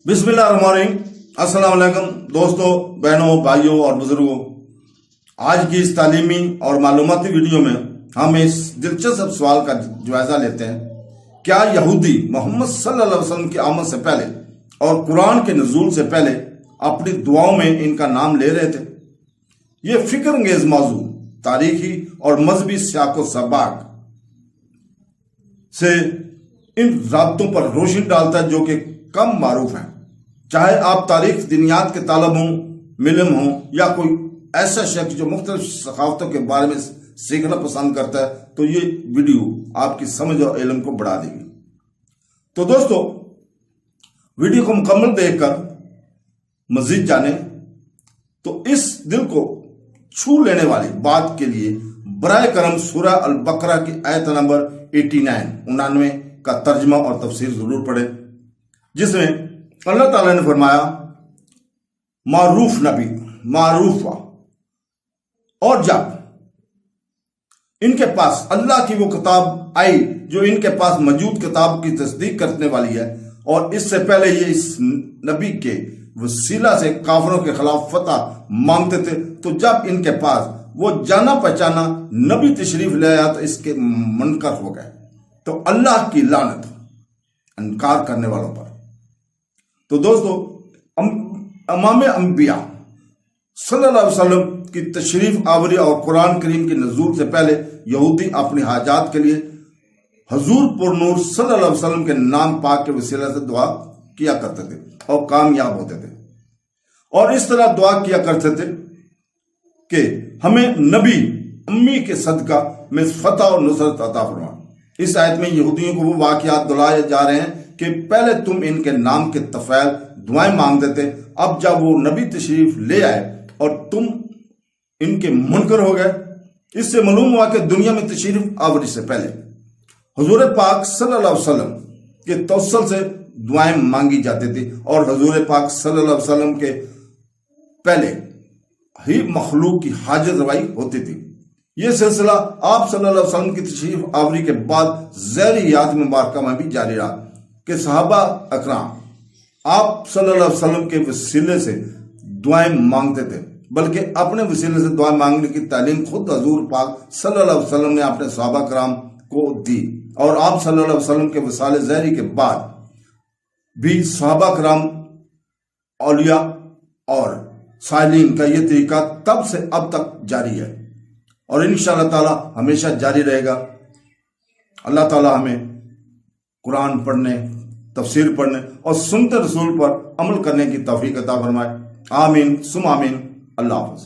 बिस्मिल्लाहिर्रहमानिर्रहीम। अस्सलाम वालेकुम दोस्तों, बहनों, भाइयों और बुजुर्गों। आज की इस तालीमी और मालूमाती वीडियो में हम इस दिलचस्प सवाल का जायजा लेते हैं, क्या यहूदी मोहम्मद सल्लल्लाहु अलैहि वसल्लम की आमद से पहले और कुरान के नुज़ूल से पहले अपनी दुआओं में इनका नाम ले रहे थे? ये फिक्र अंगेज मौजू तारीखी और मजहबी सियाको सबाक से इन राब्तों पर रोशनी डालता है जो कि कम मारूफ है। चाहे आप तारीख दिनियात के तालब हों, मिलम हों या कोई ऐसा शख्स जो मुख्तलिफ सखावतों के बारे में सीखना पसंद करता है, तो ये वीडियो आपकी समझ और इल्म को बढ़ा देगी। तो दोस्तों, वीडियो को मुकम्मल देखकर मजीद जाने तो इस दिल को छू लेने वाली बात के लिए बराए करम सूरह अल बकरा की आयत नंबर 89 का तर्जमा और तफसीर जरूर पढ़े, जिसमें अल्लाह ताला ने फरमाया मारूफ नबी मारूफा, और जब इनके पास अल्लाह की वो किताब आई जो इनके पास मौजूद किताब की तस्दीक करने वाली है, और इससे पहले ये इस नबी के वसीला से काफिरों के खिलाफ फतह मांगते थे, तो जब इनके पास वो जाना पहचाना नबी तशरीफ ले आया तो इसके मुनकर हो गए। तो अल्लाह की लानत इनकार करने वालों पर। तो दोस्तों, इमाम अंबिया सल्लल्लाहु अलैहि वसल्लम की तशरीफ आवरी और कुरान करीम के नज़ूल से पहले यहूदी अपनी हाजात के लिए हजूर पुरनूर सल्लल्लाहु अलैहि वसल्लम के नाम पाक के वसीला से दुआ किया करते थे और कामयाब होते थे, और इस तरह दुआ किया करते थे कि हमें नबी अम्मी के सदका में फतह और नुसरत अता फरमा। इस आयत में यहूदियों को वो वाक़यात दिलाए जा रहे हैं कि पहले तुम इनके नाम के तफैल दुआएं मांगते थे, अब जब वो नबी तशरीफ ले आए और तुम इनके मुनकर हो गए। इससे मालूम हुआ कि दुनिया में तशरीफ आवरी से पहले हुजूर पाक सल्लल्लाहु अलैहि वसल्लम के तवस्सुल से दुआएं मांगी जाती थी, और हुजूर पाक सल्लल्लाहु अलैहि वसल्लम के पहले ही मखलूक की हाजत रवाई होती थी। यह सिलसिला आप सल्लल्लाहु अलैहि वसल्लम की तशरीफ आवरी के बाद ज़ेर याद मुबारक में भी जारी रहा कि सहाबा अकराम आप सल्लल्लाहु अलैहि वसल्लम के वसीले से दुआएं मांगते थे, बल्कि अपने वसीले से दुआ मांगने की तालीम खुद हुजूर पाक सल्लल्लाहु अलैहि वसल्लम ने अपने सहाबा कराम को दी, और आप सल्लल्लाहु अलैहि वसल्लम के वसाले ज़हरी के बाद भी सहाबा कराम, औलिया और सालिन का यह तरीका तब से अब तक जारी है और इंशाअल्लाह ताला हमेशा जारी रहेगा। अल्लाह ताला हमें कुरान पढ़ने, तफसीर पढ़ने और सुन्नत रसूल पर अमल करने की तौफीक अता फरमाए। आमीन सुम आमीन। अल्लाह हाफ़िज़।